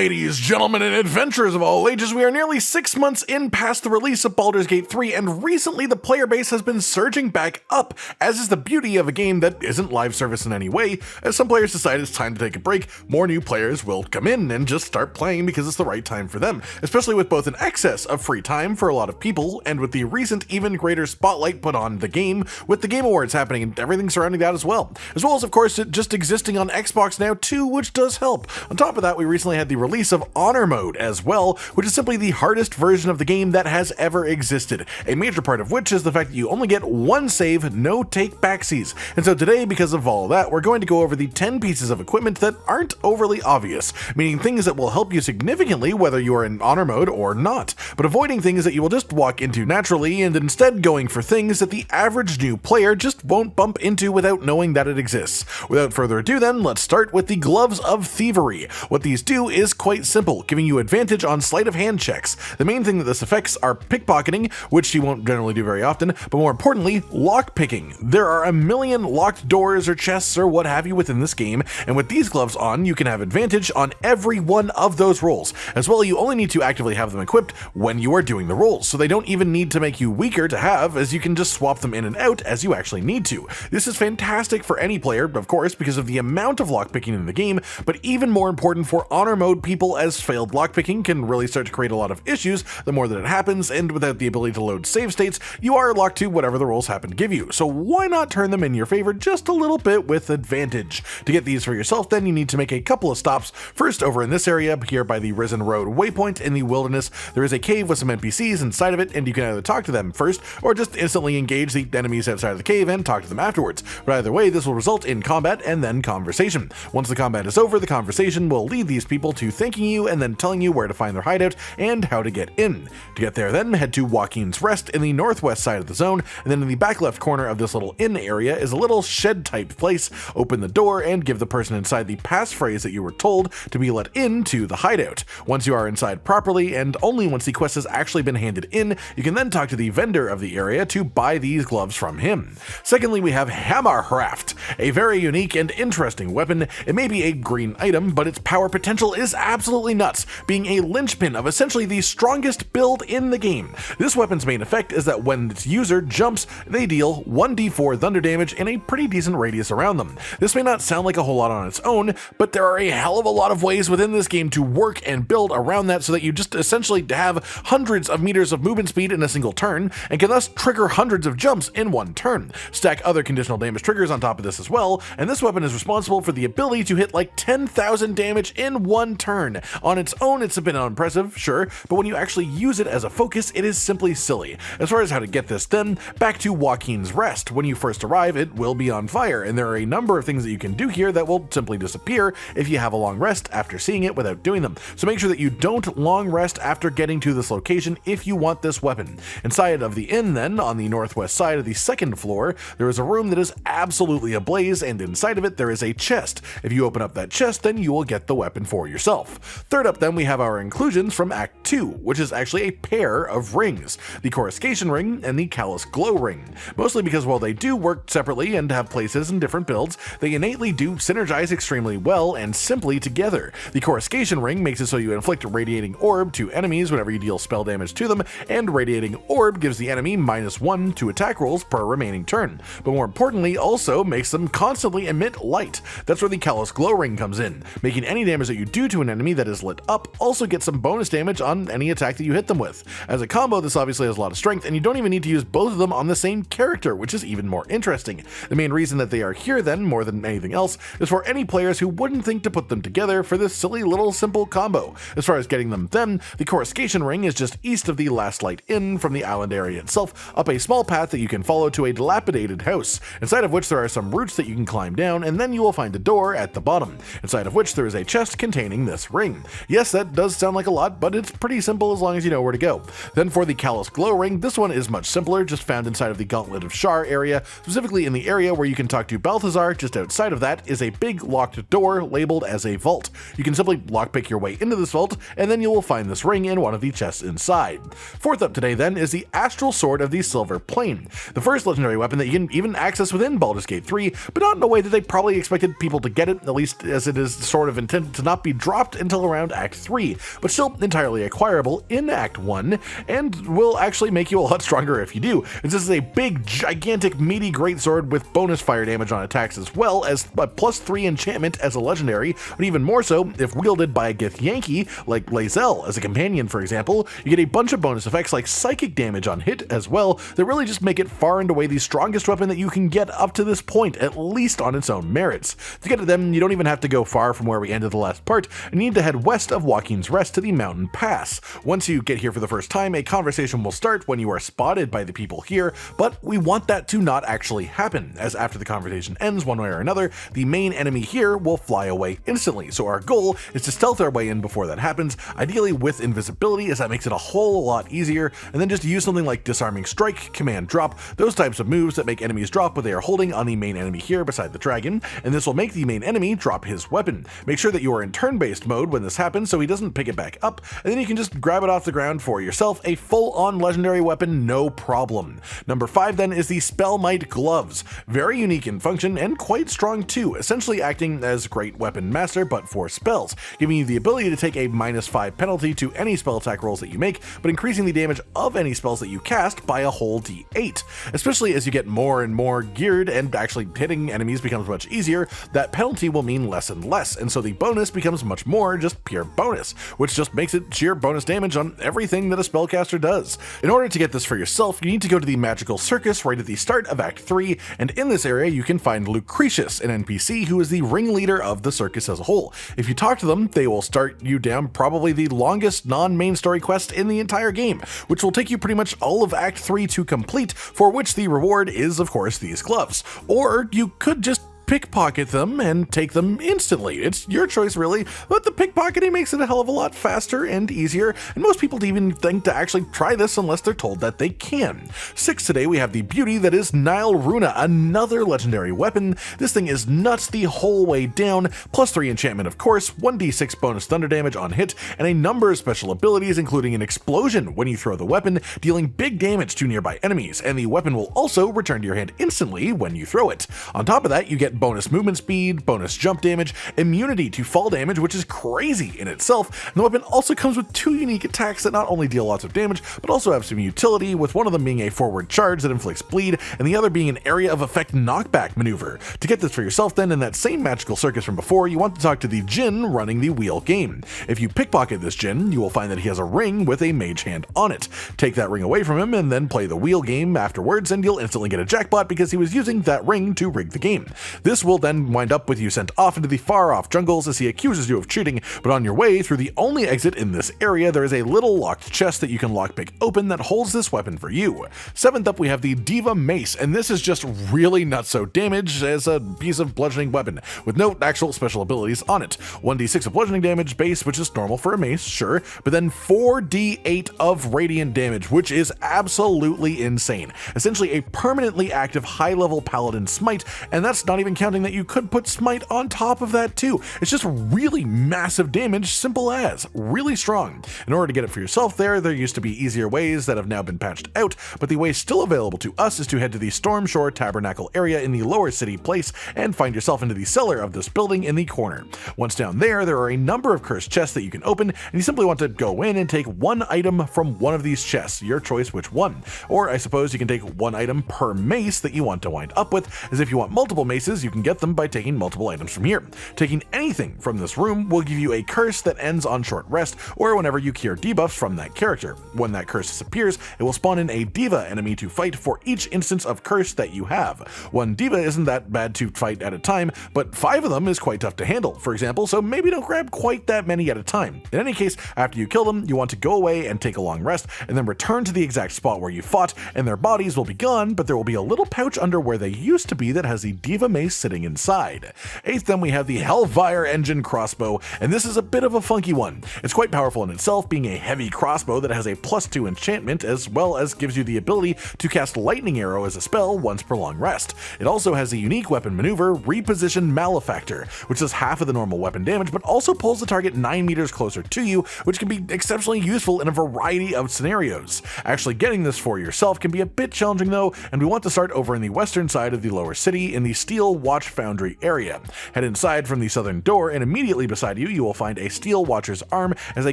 Ladies, gentlemen, and adventurers of all ages, we are nearly 6 months in past the release of Baldurs Gate 3, and recently the player base has been surging back up, as is the beauty of a game that isn't live service in any way. As some players decide it's time to take a break, more new players will come in and just start playing because it's the right time for them, especially with both an excess of free time for a lot of people, and with the recent even greater spotlight put on the game, with the Game Awards happening and everything surrounding that as well as of course it just existing on Xbox now too, which does help. On top of that, we recently had the release of Honor Mode as well, which is simply the hardest version of the game that has ever existed, a major part of which is the fact that you only get one save, no take backsies. And so today, because of all of that, we're going to go over the 10 pieces of equipment that aren't overly obvious, meaning things that will help you significantly whether you are in Honor Mode or not, but avoiding things that you will just walk into naturally, and instead going for things that the average new player just won't bump into without knowing that it exists. Without further ado then, let's start with the Gloves of Thievery. What these do is quite simple, giving you advantage on sleight of hand checks. The main thing that this affects are pickpocketing, which you won't generally do very often, but more importantly, lockpicking. There are a million locked doors or chests or what have you within this game, and with these gloves on, you can have advantage on every one of those rolls. As well, you only need to actively have them equipped when you are doing the rolls, so they don't even need to make you weaker to have, as you can just swap them in and out as you actually need to. This is fantastic for any player, of course, because of the amount of lockpicking in the game, but even more important for Honor Mode people, as failed lockpicking can really start to create a lot of issues the more that it happens, and without the ability to load save states, you are locked to whatever the rolls happen to give you. So why not turn them in your favor just a little bit with advantage? To get these for yourself, then you need to make a couple of stops. First, over in this area, here by the Risen Road waypoint in the wilderness, there is a cave with some NPCs inside of it, and you can either talk to them first, or just instantly engage the enemies outside of the cave and talk to them afterwards. But either way, this will result in combat and then conversation. Once the combat is over, the conversation will lead these people to thanking you and then telling you where to find their hideout and how to get in. To get there then, head to Joaquin's Rest in the northwest side of the zone, and then in the back left corner of this little inn area is a little shed type place. Open the door and give the person inside the passphrase that you were told to be let into the hideout. Once you are inside properly, and only once the quest has actually been handed in, you can then talk to the vendor of the area to buy these gloves from him. Secondly, we have hamarhraft, a very unique and interesting weapon. It may be a green item, but its power potential is absolutely nuts, being a linchpin of essentially the strongest build in the game. This weapon's main effect is that when its user jumps, they deal 1d4 thunder damage in a pretty decent radius around them. This may not sound like a whole lot on its own, but there are a hell of a lot of ways within this game to work and build around that so that you just essentially have hundreds of meters of movement speed in a single turn, and can thus trigger hundreds of jumps in one turn. Stack other conditional damage triggers on top of this as well, and this weapon is responsible for the ability to hit like 10,000 damage in one turn. On its own, it's a bit unimpressive, sure, but when you actually use it as a focus, it is simply silly. As far as how to get this then, back to Joaquin's Rest. When you first arrive, it will be on fire, and there are a number of things that you can do here that will simply disappear if you have a long rest after seeing it without doing them. So make sure that you don't long rest after getting to this location if you want this weapon. Inside of the inn then, on the northwest side of the second floor, there is a room that is absolutely ablaze, and inside of it there is a chest. If you open up that chest, then you will get the weapon for yourself. Third up then, we have our inclusions from Act 2, which is actually a pair of rings, the Coruscation ring and the Callous Glow ring. Mostly because while they do work separately and have places in different builds, they innately do synergize extremely well and simply together. The Coruscation ring makes it so you inflict Radiating Orb to enemies whenever you deal spell damage to them, and Radiating Orb gives the enemy -1 to attack rolls per remaining turn, but more importantly also makes them constantly emit light. That's where the Callous Glow ring comes in, making any damage that you do to an enemy that is lit up also get some bonus damage on any attack that you hit them with. As a combo, this obviously has a lot of strength, and you don't even need to use both of them on the same character, which is even more interesting. The main reason that they are here then, more than anything else, is for any players who wouldn't think to put them together for this silly little simple combo. As far as getting them then, the Coruscation ring is just east of the Last Light Inn from the island area itself, up a small path that you can follow to a dilapidated house, inside of which there are some roots that you can climb down, and then you will find a door at the bottom, inside of which there is a chest containing this ring. Yes, that does sound like a lot, but it's pretty simple as long as you know where to go. Then for the Callous Glow ring, this one is much simpler, just found inside of the Gauntlet of Shar area, specifically in the area where you can talk to Balthazar. Just outside of that is a big locked door labeled as a vault. You can simply lockpick your way into this vault, and then you will find this ring in one of the chests inside. Fourth up today then is the Astral Sword of the Silver Plane, the first legendary weapon that you can even access within Baldurs Gate 3, but not in a way that they probably expected people to get it, at least as it is sort of intended to not be dropped dropped until around Act 3, but still entirely acquirable in Act 1, and will actually make you a lot stronger if you do, as this is a big, gigantic, meaty greatsword with bonus fire damage on attacks as well as a +3 enchantment as a legendary, but even more so if wielded by a Githyanki like Lae'zel as a companion, for example. You get a bunch of bonus effects like psychic damage on hit as well that really just make it far and away the strongest weapon that you can get up to this point, at least on its own merits. To get to them, you don't even have to go far from where we ended the last part, and you need to head west of Joaquin's Rest to the mountain pass. Once you get here for the first time, a conversation will start when you are spotted by the people here, but we want that to not actually happen, as after the conversation ends one way or another, the main enemy here will fly away instantly. So our goal is to stealth our way in before that happens, ideally with invisibility, as that makes it a whole lot easier, and then just use something like disarming strike, command drop, those types of moves that make enemies drop what they are holding on the main enemy here beside the dragon, and this will make the main enemy drop his weapon. Make sure that you are in turn-based mode when this happens so he doesn't pick it back up, and then you can just grab it off the ground for yourself, a full-on legendary weapon, no problem. Number 5 then is the Spellmight Gloves. Very unique in function and quite strong too, essentially acting as Great Weapon Master but for spells, giving you the ability to take a -5 penalty to any spell attack rolls that you make, but increasing the damage of any spells that you cast by a whole d8. Especially as you get more and more geared and actually hitting enemies becomes much easier, that penalty will mean less and less, and so the bonus becomes much more just pure bonus, which just makes it sheer bonus damage on everything that a spellcaster does. In order to get this for yourself, you need to go to the Magical Circus right at the start of Act 3, and in this area you can find Lucretius, an NPC who is the ringleader of the circus as a whole. If you talk to them, they will start you down probably the longest non-main story quest in the entire game, which will take you pretty much all of Act 3 to complete, for which the reward is, of course, these gloves. Or you could just pickpocket them and take them instantly. It's your choice really, but the pickpocketing makes it a hell of a lot faster and easier, and most people don't even think to actually try this unless they're told that they can. 6 today we have the beauty that is nyrulna, another legendary weapon. This thing is nuts the whole way down, +3 enchantment of course, 1d6 bonus thunder damage on hit, and a number of special abilities including an explosion when you throw the weapon, dealing big damage to nearby enemies, and the weapon will also return to your hand instantly when you throw it. On top of that, you get bonus movement speed, bonus jump damage, immunity to fall damage, which is crazy in itself, and the weapon also comes with 2 unique attacks that not only deal lots of damage, but also have some utility, with one of them being a forward charge that inflicts bleed, and the other being an area of effect knockback maneuver. To get this for yourself then, in that same Magical Circus from before, you want to talk to the Djinn running the wheel game. If you pickpocket this Djinn, you will find that he has a ring with a mage hand on it. Take that ring away from him and then play the wheel game afterwards, and you'll instantly get a jackpot because he was using that ring to rig the game. This will then wind up with you sent off into the far-off jungles as he accuses you of cheating, but on your way through the only exit in this area, there is a little locked chest that you can lockpick open that holds this weapon for you. 7th up we have the Deva Mace, and this is just really nutso damage as a piece of bludgeoning weapon, with no actual special abilities on it. 1d6 of bludgeoning damage base, which is normal for a mace, sure, but then 4d8 of radiant damage, which is absolutely insane. Essentially a permanently active high-level paladin smite, and that's not even counting that you could put smite on top of that too. It's just really massive damage, simple as, really strong. In order to get it for yourself there used to be easier ways that have now been patched out, but the way still available to us is to head to the Stormshore Tabernacle area in the lower city place and find yourself into the cellar of this building in the corner. Once down there are a number of cursed chests that you can open, and you simply want to go in and take one item from one of these chests, your choice which one. Or I suppose you can take one item per mace that you want to wind up with, as if you want multiple maces, you can get them by taking multiple items from here. Taking anything from this room will give you a curse that ends on short rest, or whenever you cure debuffs from that character. When that curse disappears, it will spawn in a Deva enemy to fight for each instance of curse that you have. One Deva isn't that bad to fight at a time, but 5 of them is quite tough to handle, for example, so maybe don't grab quite that many at a time. In any case, after you kill them, you want to go away and take a long rest, and then return to the exact spot where you fought, and their bodies will be gone, but there will be a little pouch under where they used to be that has the Deva mace sitting inside. 8th then we have the Hellfire engine crossbow, and this is a bit of a funky one. It's quite powerful in itself, being a heavy crossbow that has a +2 enchantment, as well as gives you the ability to cast lightning arrow as a spell once per long rest. It also has a unique weapon maneuver, Reposition Malefactor, which does half of the normal weapon damage, but also pulls the target 9 meters closer to you, which can be exceptionally useful in a variety of scenarios. Actually getting this for yourself can be a bit challenging though, and we want to start over in the western side of the lower city in the steel Watch Foundry area. Head inside from the southern door, and immediately beside you, you will find a Steel Watcher's Arm as a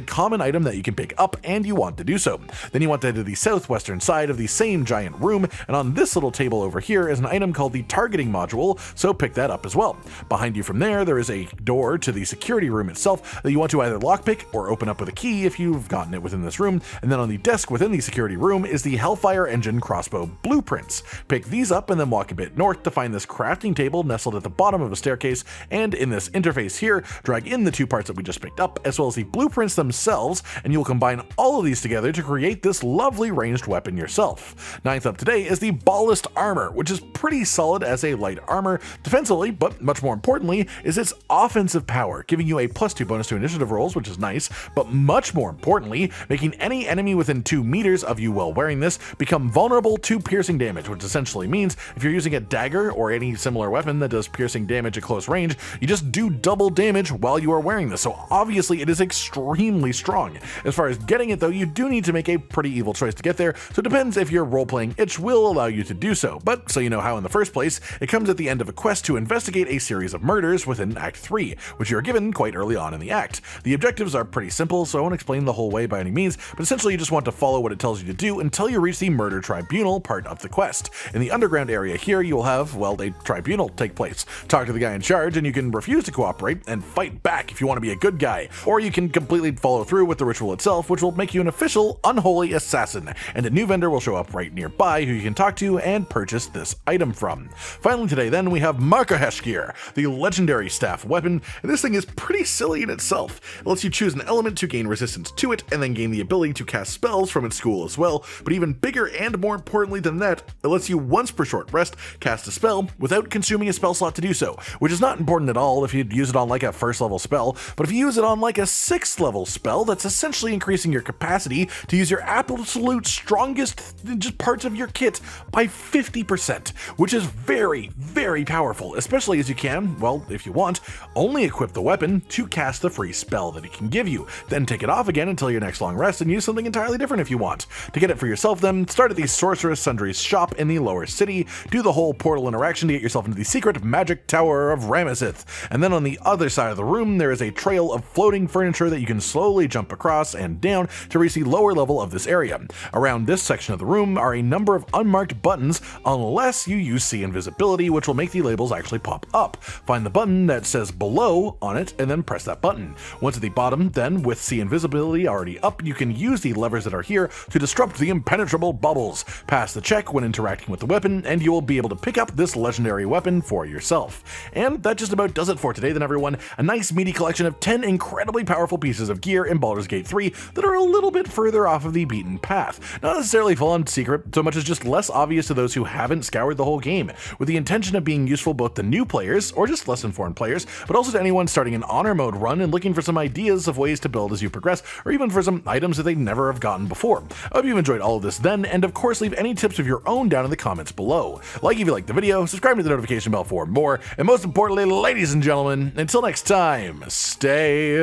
common item that you can pick up, and you want to do so. Then you want to head to the southwestern side of the same giant room, and on this little table over here is an item called the Targeting Module, so pick that up as well. Behind you from there is a door to the security room itself that you want to either lockpick or open up with a key if you've gotten it within this room, and then on the desk within the security room is the Hellfire Engine crossbow blueprints. Pick these up and then walk a bit north to find this crafting table nestled at the bottom of a staircase, and in this interface here, drag in the two parts that we just picked up, as well as the blueprints themselves, and you'll combine all of these together to create this lovely ranged weapon yourself. Ninth up today is the Ballist Armor, which is pretty solid as a light armor defensively, but much more importantly is its offensive power, giving you a +2 bonus to initiative rolls, which is nice, but much more importantly, making any enemy within 2 meters of you while wearing this become vulnerable to piercing damage, which essentially means if you're using a dagger or any similar weapon that does piercing damage at close range, you just do double damage while you are wearing this, so obviously it is extremely strong. As far as getting it though, you do need to make a pretty evil choice to get there, so it depends if your role-playing itch will allow you to do so, but so you know how in the first place, it comes at the end of a quest to investigate a series of murders within Act 3, which you are given quite early on in the act. The objectives are pretty simple, so I won't explain the whole way by any means, but essentially you just want to follow what it tells you to do until you reach the Murder Tribunal part of the quest. In the underground area here, you will have, well, a tribunal take place. Talk to the guy in charge, and you can refuse to cooperate and fight back if you want to be a good guy, or you can completely follow through with the ritual itself, which will make you an official unholy assassin, and a new vendor will show up right nearby who you can talk to and purchase this item from. Finally today then, we have markoheshkir, the legendary staff weapon, and this thing is pretty silly in itself. It lets you choose an element to gain resistance to it, and then gain the ability to cast spells from its school as well, but even bigger and more importantly than that, it lets you once per short rest cast a spell without consuming a spell slot to do so, which is not important at all if you'd use it on like a first level spell, but if you use it on like a 6th level spell, that's essentially increasing your capacity to use your absolute strongest just parts of your kit by 50%, which is very, very powerful, especially as you can, well, if you want, only equip the weapon to cast the free spell that it can give you, then take it off again until your next long rest and use something entirely different if you want. To get it for yourself then, start at the Sorcerer Sundry's shop in the lower city, do the whole portal interaction to get yourself into the secret magic tower of Ramesith, and then on the other side of the room there is a trail of floating furniture that you can slowly jump across and down to reach the lower level of this area. Around this section of the room are a number of unmarked buttons unless you use See Invisibility, which will make the labels actually pop up. Find the button that says below on it and then press that button. Once at the bottom, then with See Invisibility already up, you can use the levers that are here to disrupt the impenetrable bubbles. Pass the check when interacting with the weapon and you will be able to pick up this legendary weapon for yourself. And that just about does it for today then everyone. A nice meaty collection of 10 incredibly powerful pieces of gear in Baldur's Gate 3 that are a little bit further off of the beaten path. Not necessarily full on secret, so much as just less obvious to those who haven't scoured the whole game, with the intention of being useful both to new players, or just less informed players, but also to anyone starting an honor mode run and looking for some ideas of ways to build as you progress, or even for some items that they never have gotten before. I hope you've enjoyed all of this then, and of course leave any tips of your own down in the comments below. Like if you liked the video, subscribe to the notification bell for more, and most importantly, ladies and gentlemen, until next time, stay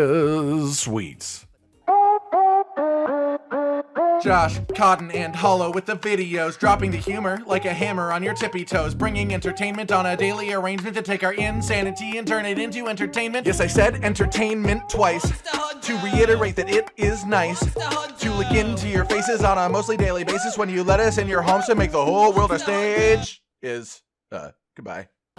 sweet. Josh, Cotton, and Hollow with the videos, dropping the humor like a hammer on your tippy toes, bringing entertainment on a daily arrangement to take our insanity and turn it into entertainment. Yes, I said entertainment twice, to reiterate that it is nice to look into your faces on a mostly daily basis when you let us in your homes to make the whole world our stage. Goodbye.